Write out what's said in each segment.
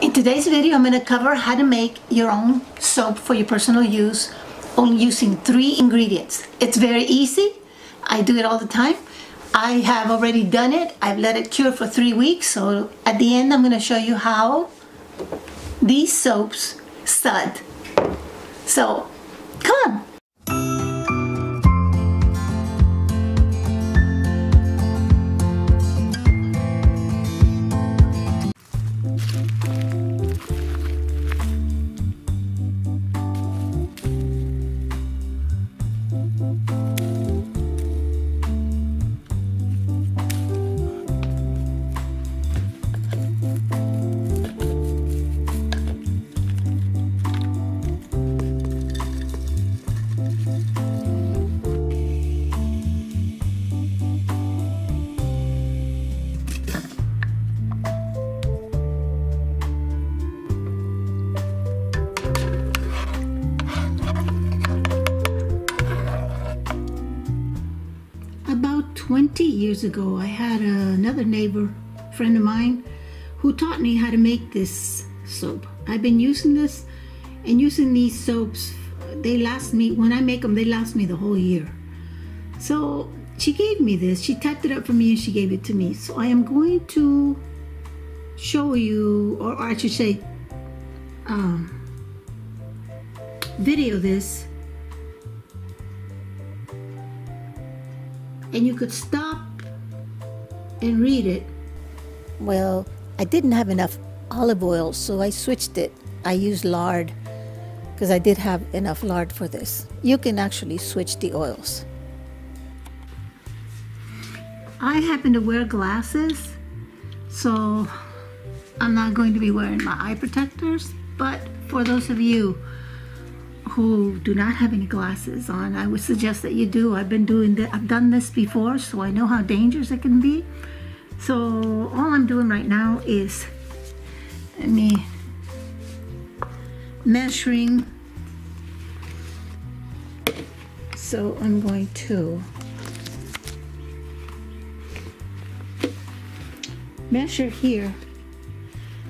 In today's video, I'm going to cover how to make your own soap for your personal use only using 3 ingredients. It's very easy. I do it all the time. I have already done it. I've let it cure for 3 weeks. So at the end, I'm going to show you how these soaps stud. So come on. About 20 years ago, I had another neighbor, friend of mine, who taught me how to make this soap. I've been using this and using these soaps. They last me, when I make them, they last me the whole year. So she gave me this. She typed it up for me and she gave it to me. So I am going to show you, or I should say, video this. And you could stop and read it. Well, I didn't have enough olive oil, so I switched it. I used lard because I did have enough lard for this. You can actually switch the oils. I happen to wear glasses, so I'm not going to be wearing my eye protectors, but for those of you who do not have any glasses on, I would suggest that you do. I've done this before, so I know how dangerous it can be. So all I'm doing right now is measuring. So I'm going to measure here.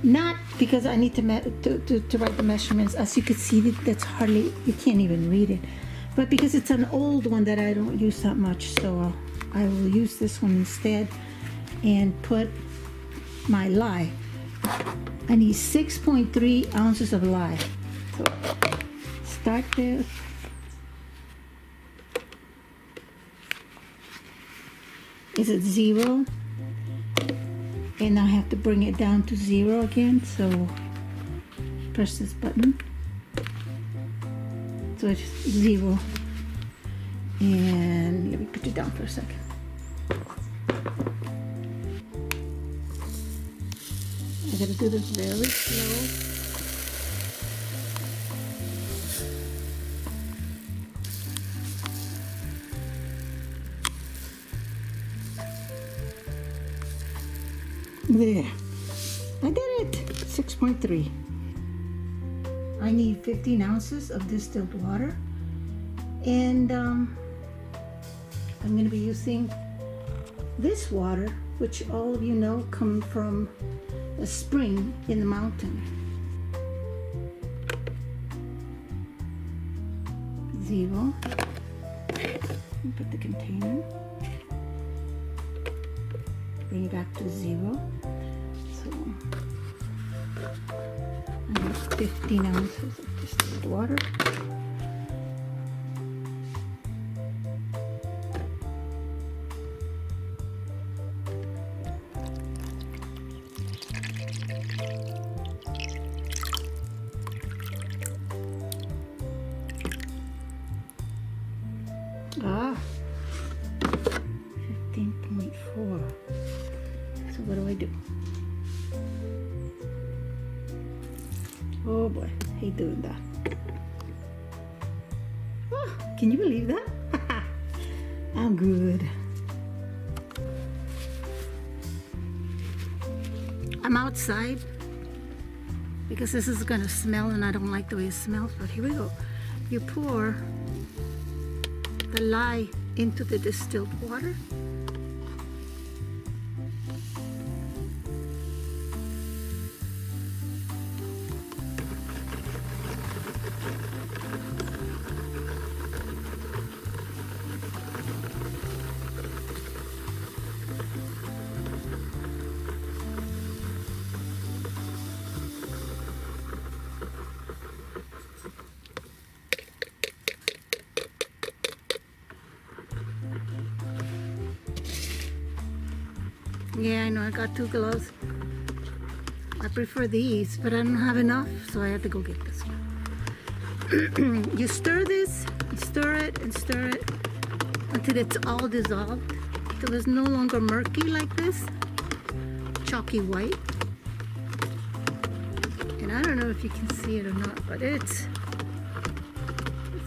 Not because I need to write the measurements. As you can see, that's hardly, you can't even read it. But because it's an old one that I don't use that much, so I will use this one instead and put my lye. I need 6.3 ounces of lye. So start there. Is it 0? And I have to bring it down to 0 again, so press this button. So it's 0. And let me put it down for a second. I gotta do this very slow. There, I did it. 6.3. I need 15 ounces of distilled water, and I'm going to be using this water, which all of you know come from a spring in the mountain. 0. Put the container. Bring it back to 0. So I need 15 ounces of distilled water. Ah, 15.4. So what do I do? Oh boy, I hate doing that. Oh, can you believe that? I'm good. I'm outside because this is gonna smell and I don't like the way it smells, but here we go. You pour the lye into the distilled water. Yeah, I know, I got 2 gloves. I prefer these, but I don't have enough, so I had to go get this one. You stir this, and stir it, and stir it until it's all dissolved, till it's no longer murky like this, chalky white. And I don't know if you can see it or not, but it's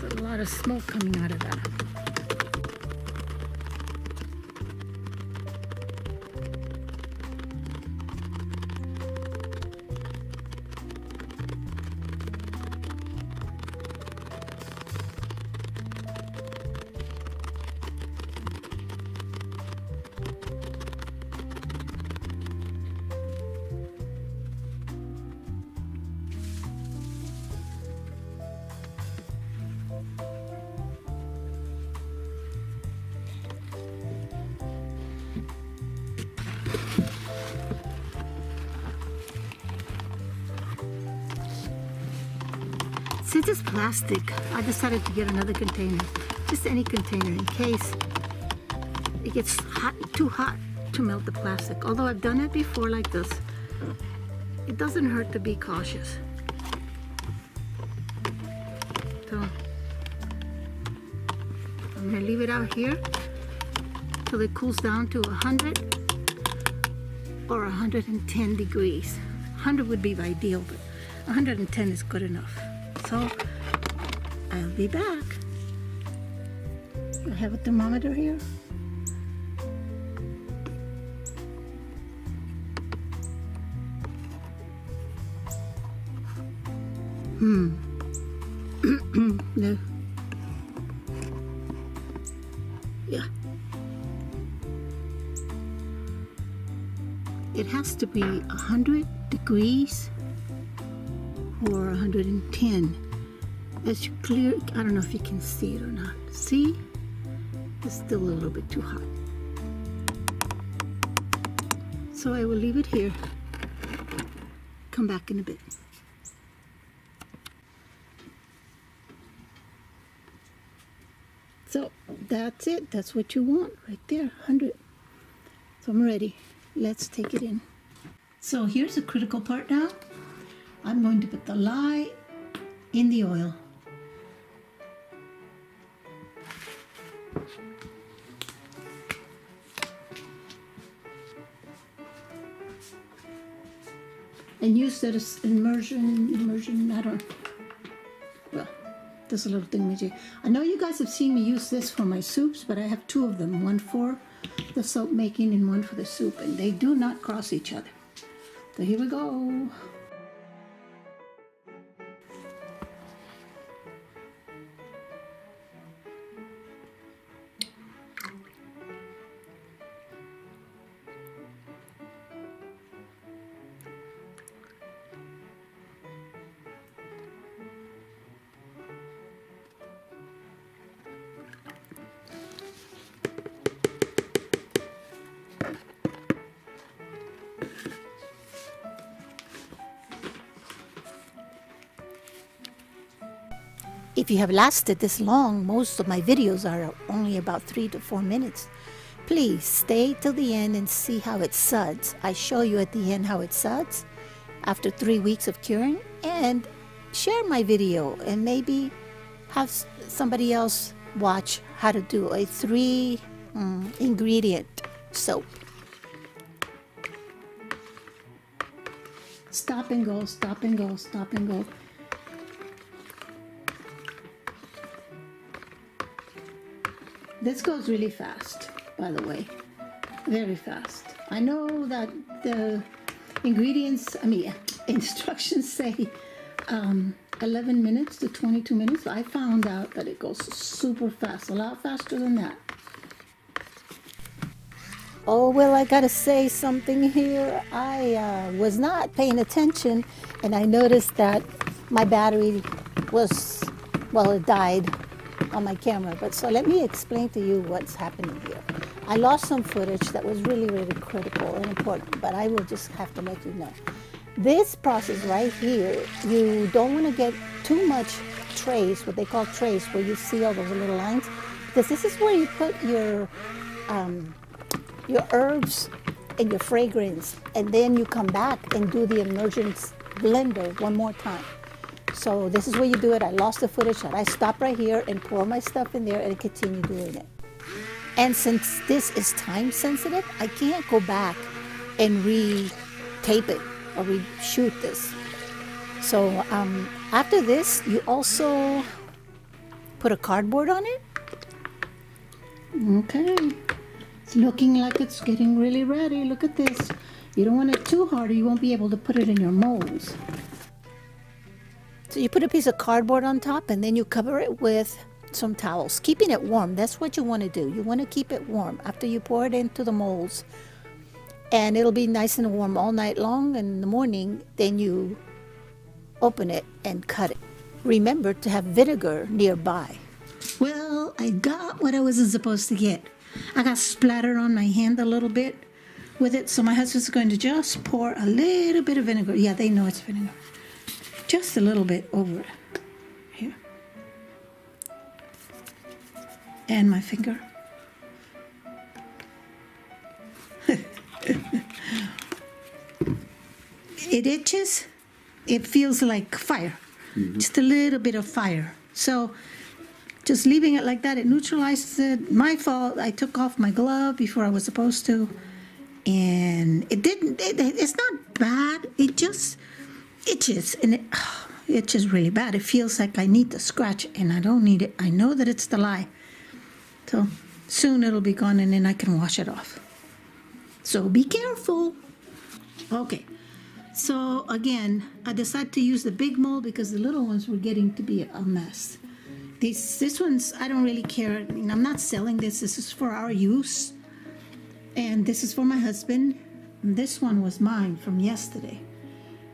a lot of smoke coming out of that. Since it's plastic, I decided to get another container, just any container, in case it gets too hot to melt the plastic. Although I've done it before like this, it doesn't hurt to be cautious. So I'm gonna leave it out here till it cools down to 100 or 110 degrees. 100 would be ideal, but 110 is good enough. So I'll be back. I have a thermometer here. No. Yeah. It has to be 100 degrees or 110. As you clear, I don't know if you can see it or not. See? It's still a little bit too hot. So I will leave it here. Come back in a bit. So that's it. That's what you want right there, 100. So I'm ready. Let's take it in. So here's the critical part now. I'm going to put the lye in the oil. And use that as immersion, I don't, well, there's a little thingamajig. I know you guys have seen me use this for my soups, but I have 2 of them, one for the soap making and one for the soup, and they do not cross each other. So here we go. If you have lasted this long, most of my videos are only about 3 to 4 minutes. Please stay till the end and see how it suds. I show you at the end how it suds after 3 weeks of curing, and share my video and maybe have somebody else watch how to do a 3 ingredient soap. Stop and go, stop and go, stop and go. This goes really fast, by the way, very fast. I know that the ingredients, instructions say 11 minutes to 22 minutes. I found out that it goes super fast, a lot faster than that. Oh, well, I gotta say something here. I was not paying attention, and I noticed that my battery was, well, it died on my camera. But so let me explain to you what's happening here. I lost some footage that was really, really critical and important, but I will just have to let you know. This process right here, you don't want to get too much trace, what they call trace, where you see all those little lines, because this is where you put your herbs and your fragrance, and then you come back and do the emergence blender one more time. So this is where you do it. I lost the footage, so I stop right here and pour my stuff in there and continue doing it. And since this is time sensitive, I can't go back and re-tape it or re-shoot this. So after this, you also put a cardboard on it. Okay, it's looking like it's getting really ready. Look at this. You don't want it too hard or you won't be able to put it in your molds. So you put a piece of cardboard on top and then you cover it with some towels, keeping it warm. That's what you want to do. You want to keep it warm after you pour it into the molds, and it'll be nice and warm all night long. And in the morning, then you open it and cut it. Remember to have vinegar nearby. Well, I got what I wasn't supposed to get. I got splattered on my hand a little bit with it, so my husband's going to just pour a little bit of vinegar. Yeah, they know it's vinegar. Just a little bit over it. Here. And my finger. It itches. It feels like fire. Just a little bit of fire. So just leaving it like that, it neutralizes it. My fault. I took off my glove before I was supposed to. And it didn't, it's not bad. It just itches. And it itches really bad. It feels like I need to scratch and I don't need it. I know that it's the lye. So soon it'll be gone and then I can wash it off. So be careful. Okay. So again, I decided to use the big mold because the little ones were getting to be a mess. This one's, I don't really care. I mean, I'm not selling this. This is for our use. And this is for my husband. And this one was mine from yesterday.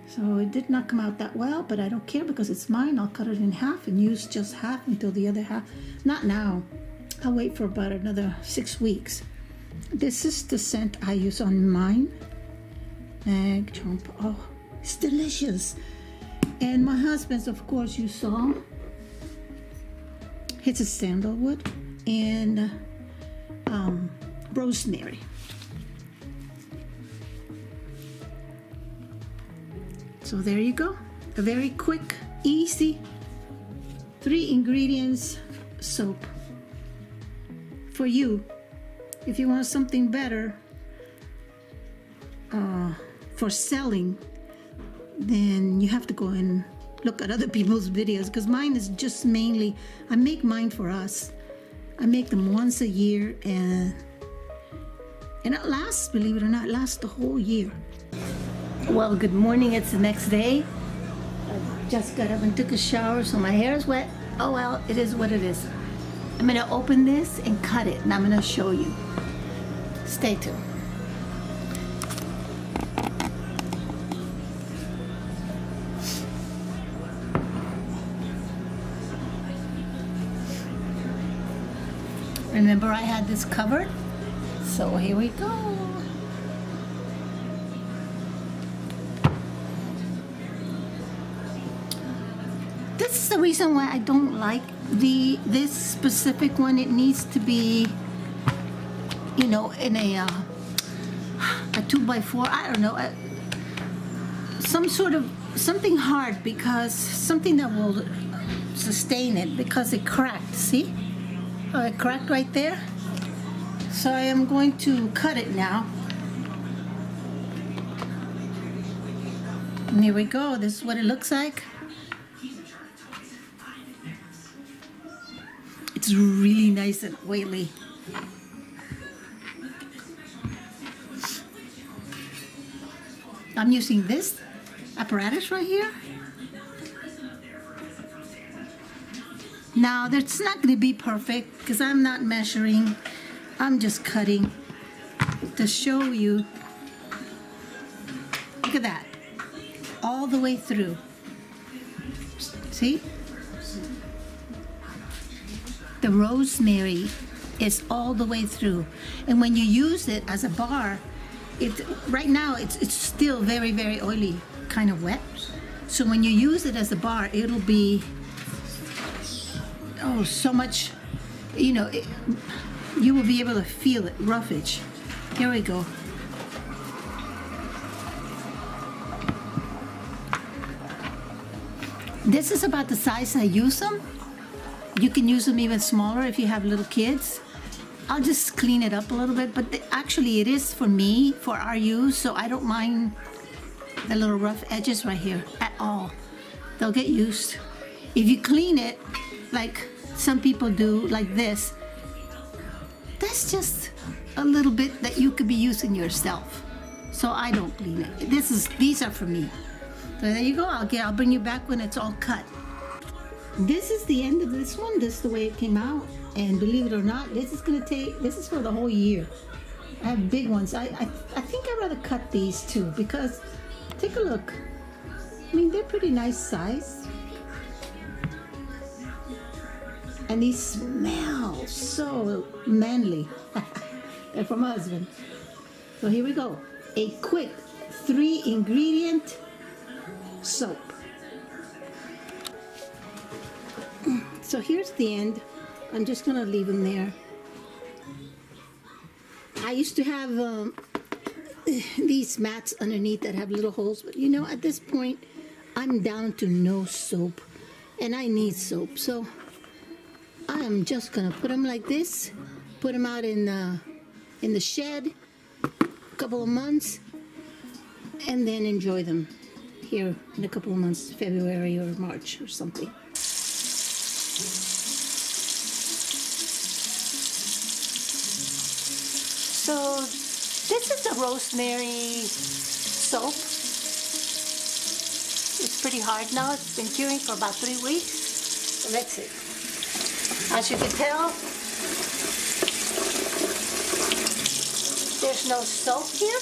So it did not come out that well, but I don't care because it's mine. I'll cut it in half and use just half until the other half. Not now. I'll wait for about another 6 weeks. This is the scent I use on mine. Egg chomp. Oh, it's delicious. And my husband's, of course, you saw. It's a sandalwood and rosemary. So there you go. A very quick, easy 3 ingredients soap. For you, if you want something better for selling, then you have to go and look at other people's videos, because mine is just mainly, I make mine for us. I make them once a year, and it lasts, believe it or not, it lasts the whole year. Well, good morning, it's the next day. I just got up and took a shower, so my hair is wet. Oh well, it is what it is. I'm gonna open this and cut it, and I'm gonna show you. Stay tuned. Remember, I had this covered, so here we go. This is the reason why I don't like this specific one. It needs to be, you know, in a 2x4. I don't know, some sort of something hard, because something that will sustain it, because it cracked. See? Oh, it cracked right there. So I am going to cut it now. And here we go. This is what it looks like. It's really nice and oily. I'm using this apparatus right here. Now, that's not going to be perfect because I'm not measuring. I'm just cutting to show you. Look at that. All the way through. See? The rosemary is all the way through. And when you use it as a bar, right now it's still very, very oily, kind of wet. So when you use it as a bar, it'll be, oh, so much, you know, you will be able to feel it, roughage. Here we go. This is about the size I use them. You can use them even smaller if you have little kids. I'll just clean it up a little bit, but actually it is for me, for our use, so I don't mind the little rough edges right here at all. They'll get used. If you clean it like some people do, like this, that's just a little bit that you could be using yourself. So I don't clean it. These are for me. So there you go. I'll bring you back when it's all cut. This is the end of this one. This is the way it came out. And believe it or not, this is for the whole year. I have big ones. I think I'd rather cut these too, because take a look. I mean, they're pretty nice size. And these smell so manly. They're from my husband. So here we go. A quick 3-ingredient soap. So here's the end. I'm just gonna leave them there. I used to have these mats underneath that have little holes, but you know, at this point, I'm down to no soap, and I need soap. So I am just gonna put them like this, put them out in the shed a couple of months, and then enjoy them here in a couple of months, February or March or something. So this is the rosemary soap. It's pretty hard now. It's been curing for about 3 weeks. So let's see. As you can tell, there's no soap here.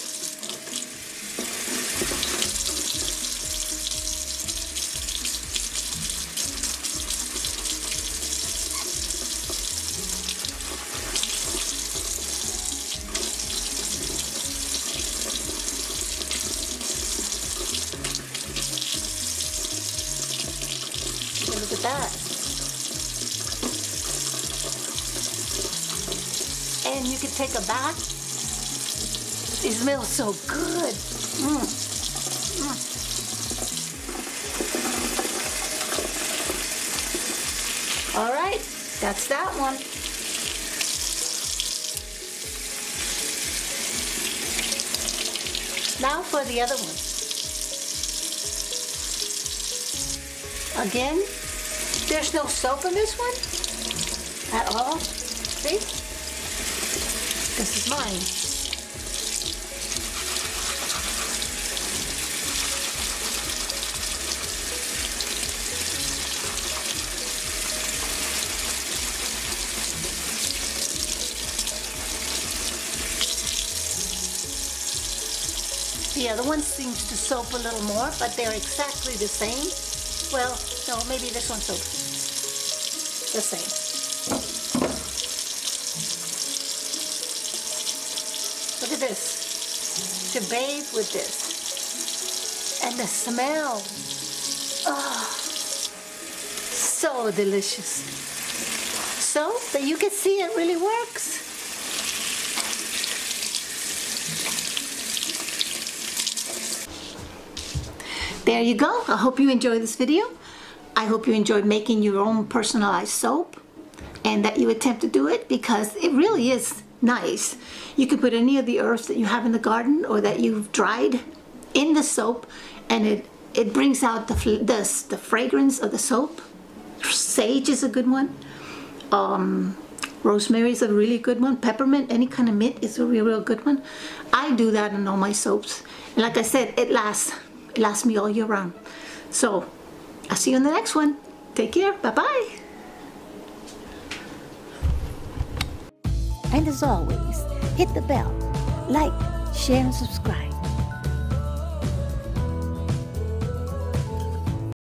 Look at that. And you can take a bath. It smells so good. All right, that's that one. Now for the other one. Again, there's no soap in this one at all. See? This is mine. The other one seems to soap a little more, but they're exactly the same. Well, no, maybe this one soaps the same. Look at this. To bathe with this. And the smell. Oh, so delicious. So that you can see it really works. There you go. I hope you enjoyed this video. I hope you enjoyed making your own personalized soap and that you attempt to do it, because it really is nice. You can put any of the herbs that you have in the garden or that you've dried in the soap, and it brings out the fragrance of the soap. Sage is a good one. Rosemary is a really good one. Peppermint, any kind of mint is a real good one. I do that in all my soaps. And like I said, it lasts me all year round. So I'll see you in the next one. Take care. Bye-bye. And as always, hit the bell, like, share, and subscribe.